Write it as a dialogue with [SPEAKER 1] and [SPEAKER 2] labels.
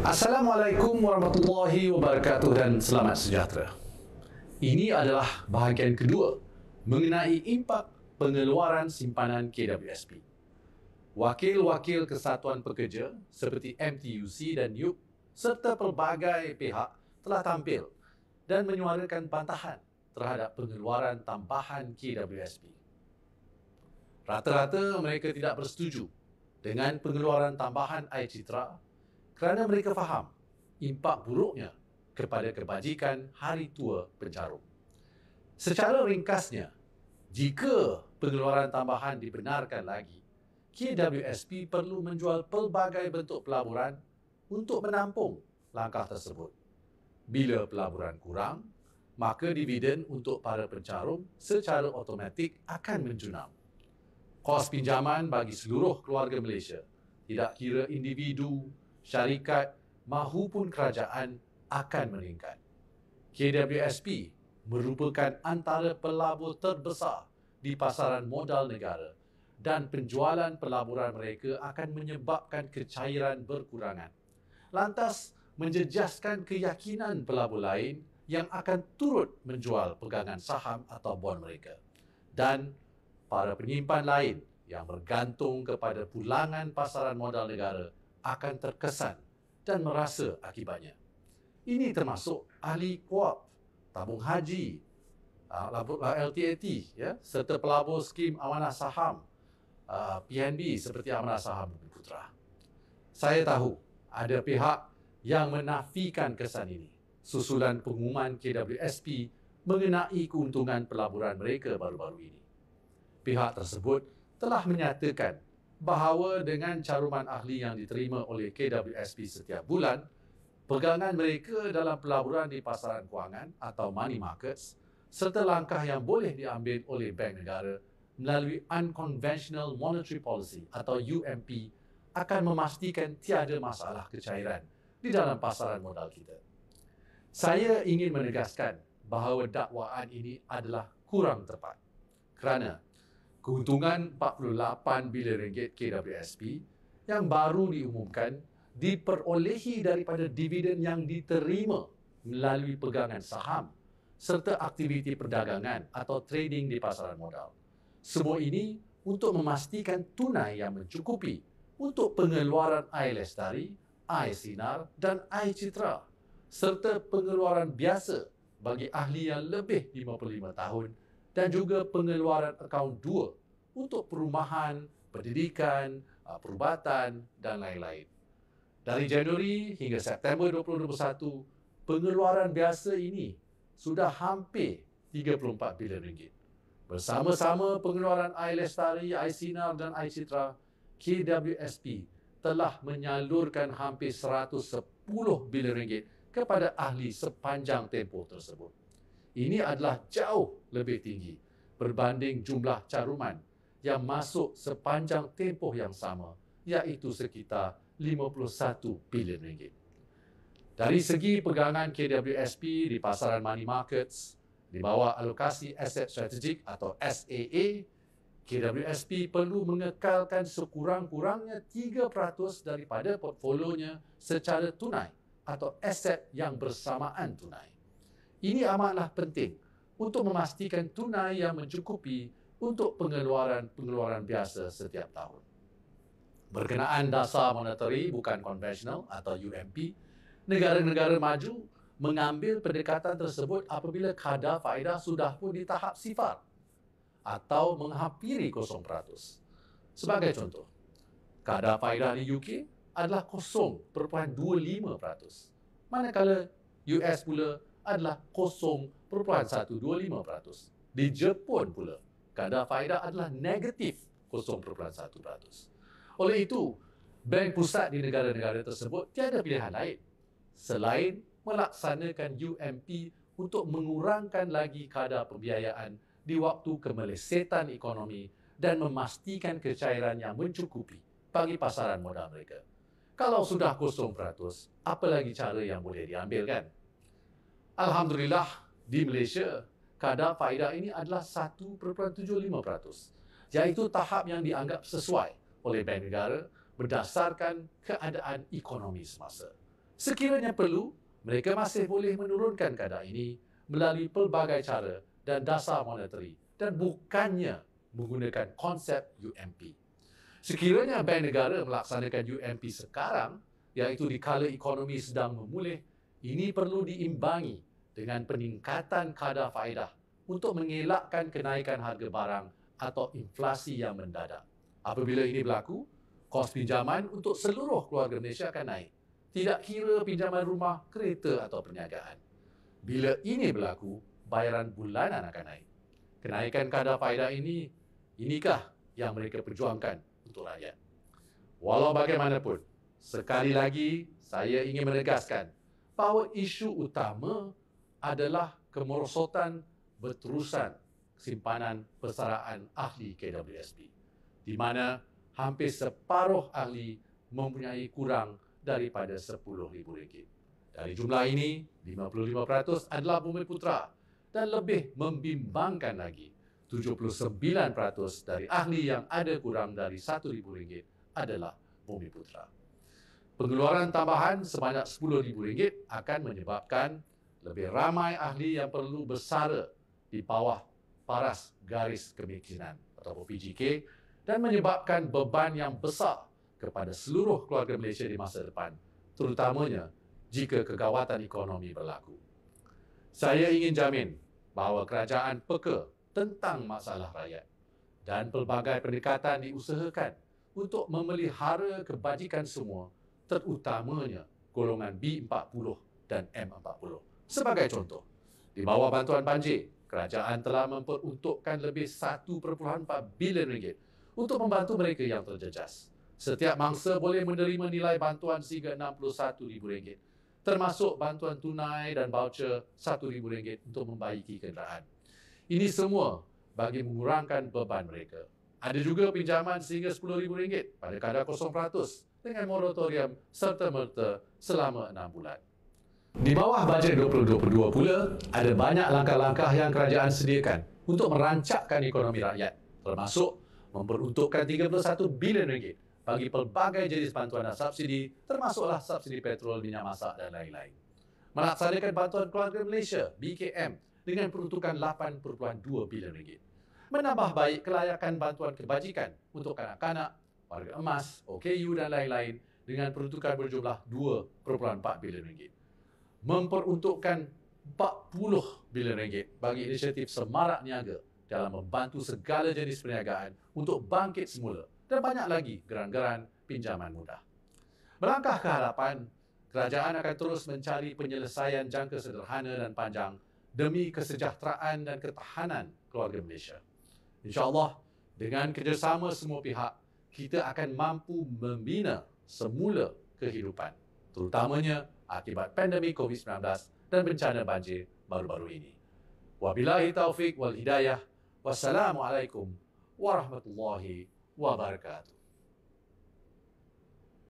[SPEAKER 1] Assalamualaikum warahmatullahi wabarakatuh dan selamat sejahtera. Ini adalah bahagian kedua mengenai impak pengeluaran simpanan KWSP. Wakil-wakil Kesatuan Pekerja seperti MTUC dan UP serta pelbagai pihak telah tampil dan menyuarakan bantahan terhadap pengeluaran tambahan KWSP. Rata-rata mereka tidak bersetuju dengan pengeluaran tambahan air citra kerana mereka faham impak buruknya kepada kebajikan Hari Tua Pencarum. Secara ringkasnya, jika pengeluaran tambahan dibenarkan lagi, KWSP perlu menjual pelbagai bentuk pelaburan untuk menampung langkah tersebut. Bila pelaburan kurang, maka dividen untuk para pencarum secara automatik akan menjunam. Kos pinjaman bagi seluruh keluarga Malaysia, tidak kira individu, syarikat mahupun kerajaan akan meningkat. KWSP merupakan antara pelabur terbesar di pasaran modal negara dan penjualan pelaburan mereka akan menyebabkan kecairan berkurangan. Lantas, menjejaskan keyakinan pelabur lain yang akan turut menjual pegangan saham atau bon mereka. Dan para penyimpan lain yang bergantung kepada pulangan pasaran modal negara akan terkesan dan merasa akibatnya. Ini termasuk ahli KUAP, tabung haji, LTAT, ya, serta pelabur skim amanah saham, PNB seperti amanah saham Bumi Putra. Saya tahu ada pihak yang menafikan kesan ini susulan pengumuman KWSP mengenai keuntungan pelaburan mereka baru-baru ini. Pihak tersebut telah menyatakan bahawa dengan caruman ahli yang diterima oleh KWSP setiap bulan, pegangan mereka dalam pelaburan di pasaran kewangan atau money markets serta langkah yang boleh diambil oleh bank negara melalui Unconventional Monetary Policy atau UMP akan memastikan tiada masalah kecairan di dalam pasaran modal kita. Saya ingin menegaskan bahawa dakwaan ini adalah kurang tepat kerana keuntungan 48 bilion ringgit KWSP yang baru diumumkan diperolehi daripada dividen yang diterima melalui pegangan saham serta aktiviti perdagangan atau trading di pasaran modal. Semua ini untuk memastikan tunai yang mencukupi untuk pengeluaran air lestari, air sinar dan air citra serta pengeluaran biasa bagi ahli yang lebih 55 tahun dan juga pengeluaran akaun 2 untuk perumahan, pendidikan, perubatan dan lain-lain. Dari Januari hingga September 2021, pengeluaran biasa ini sudah hampir 34 bilion ringgit. Bersama-sama pengeluaran air lestari, air sinar dan air citra, KWSP telah menyalurkan hampir 110 bilion ringgit kepada ahli sepanjang tempoh tersebut. Ini adalah jauh lebih tinggi berbanding jumlah caruman yang masuk sepanjang tempoh yang sama, iaitu sekitar 51 bilion ringgit. Dari segi pegangan KWSP di pasaran money markets, di bawah alokasi aset strategik atau SAA, KWSP perlu mengekalkan sekurang-kurangnya 3% daripada portfolionya secara tunai atau aset yang bersamaan tunai. Ini amatlah penting untuk memastikan tunai yang mencukupi untuk pengeluaran biasa setiap tahun. Berkenaan dasar monetary bukan konvensional atau UMP, negara-negara maju mengambil pendekatan tersebut apabila kadar faedah sudah pun di tahap sifar atau menghampiri 0%. Sebagai contoh, kadar faedah di UK adalah 0.25%, manakala US pula adalah 0.125%. Di Jepun pula, kadar faedah adalah negatif 0.1%. Oleh itu, bank pusat di negara-negara tersebut tiada pilihan lain selain melaksanakan UMP untuk mengurangkan lagi kadar pembiayaan di waktu kemelesetan ekonomi dan memastikan kecairan yang mencukupi bagi pasaran modal mereka. Kalau sudah 0%, apa lagi cara yang boleh diambil, kan? Alhamdulillah, di Malaysia, kadar faedah ini adalah 1.75%, iaitu tahap yang dianggap sesuai oleh Bank Negara berdasarkan keadaan ekonomi semasa. Sekiranya perlu, mereka masih boleh menurunkan kadar ini melalui pelbagai cara dan dasar monetary dan bukannya menggunakan konsep UMP. Sekiranya Bank Negara melaksanakan UMP sekarang, iaitu di kala ekonomi sedang memulih, ini perlu diimbangi dengan peningkatan kadar faedah untuk mengelakkan kenaikan harga barang atau inflasi yang mendadak. Apabila ini berlaku, kos pinjaman untuk seluruh keluarga Malaysia akan naik. Tidak kira pinjaman rumah, kereta atau perniagaan. Bila ini berlaku, bayaran bulanan akan naik. Kenaikan kadar faedah inikah yang mereka perjuangkan untuk rakyat. Walau bagaimanapun, sekali lagi saya ingin menegaskan bahawa isu utama adalah kemerosotan berterusan simpanan persaraan ahli KWSP, di mana hampir separuh ahli mempunyai kurang daripada RM10,000. Dari jumlah ini, 55% adalah Bumiputera dan lebih membimbangkan lagi, 79% dari ahli yang ada kurang dari RM1,000 adalah Bumiputera. Pengeluaran tambahan sebanyak RM10,000 akan menyebabkan lebih ramai ahli yang perlu bersara di bawah paras garis kemiskinan atau PGK dan menyebabkan beban yang besar kepada seluruh keluarga Malaysia di masa depan, terutamanya jika kegawatan ekonomi berlaku. Saya ingin jamin bahawa kerajaan peka tentang masalah rakyat dan pelbagai pendekatan diusahakan untuk memelihara kebajikan semua, terutamanya golongan B40 dan M40. Sebagai contoh, di bawah bantuan banjir, kerajaan telah memperuntukkan lebih RM1.4 bilion untuk membantu mereka yang terjejas. Setiap mangsa boleh menerima nilai bantuan sehingga RM61,000, termasuk bantuan tunai dan voucher RM1,000 untuk membaiki kenderaan. Ini semua bagi mengurangkan beban mereka. Ada juga pinjaman sehingga RM10,000 pada kadar 0% dengan moratorium serta-merta selama 6 bulan. Di bawah bajet 2022 pula, ada banyak langkah-langkah yang kerajaan sediakan untuk merancakkan ekonomi rakyat, termasuk memperuntukkan RM31 bilion bagi pelbagai jenis bantuan dan subsidi, termasuklah subsidi petrol, minyak masak dan lain-lain. Melaksanakan bantuan keluarga Malaysia, BKM, dengan peruntukan RM8.2 bilion. Menambah baik kelayakan bantuan kebajikan untuk kanak-kanak, warga emas, OKU dan lain-lain dengan peruntukan berjumlah RM2.4 bilion. Memperuntukkan RM40 bilion bagi inisiatif Semarak Niaga dalam membantu segala jenis perniagaan untuk bangkit semula dan banyak lagi geran-geran pinjaman mudah. Melangkah ke hadapan, kerajaan akan terus mencari penyelesaian jangka sederhana dan panjang demi kesejahteraan dan ketahanan keluarga Malaysia. InsyaAllah, dengan kerjasama semua pihak, kita akan mampu membina semula kehidupan, terutamanya akibat pandemik COVID-19 dan bencana banjir baru-baru ini. Wabillahi taufiq wal hidayah. Wassalamualaikum warahmatullahi wabarakatuh.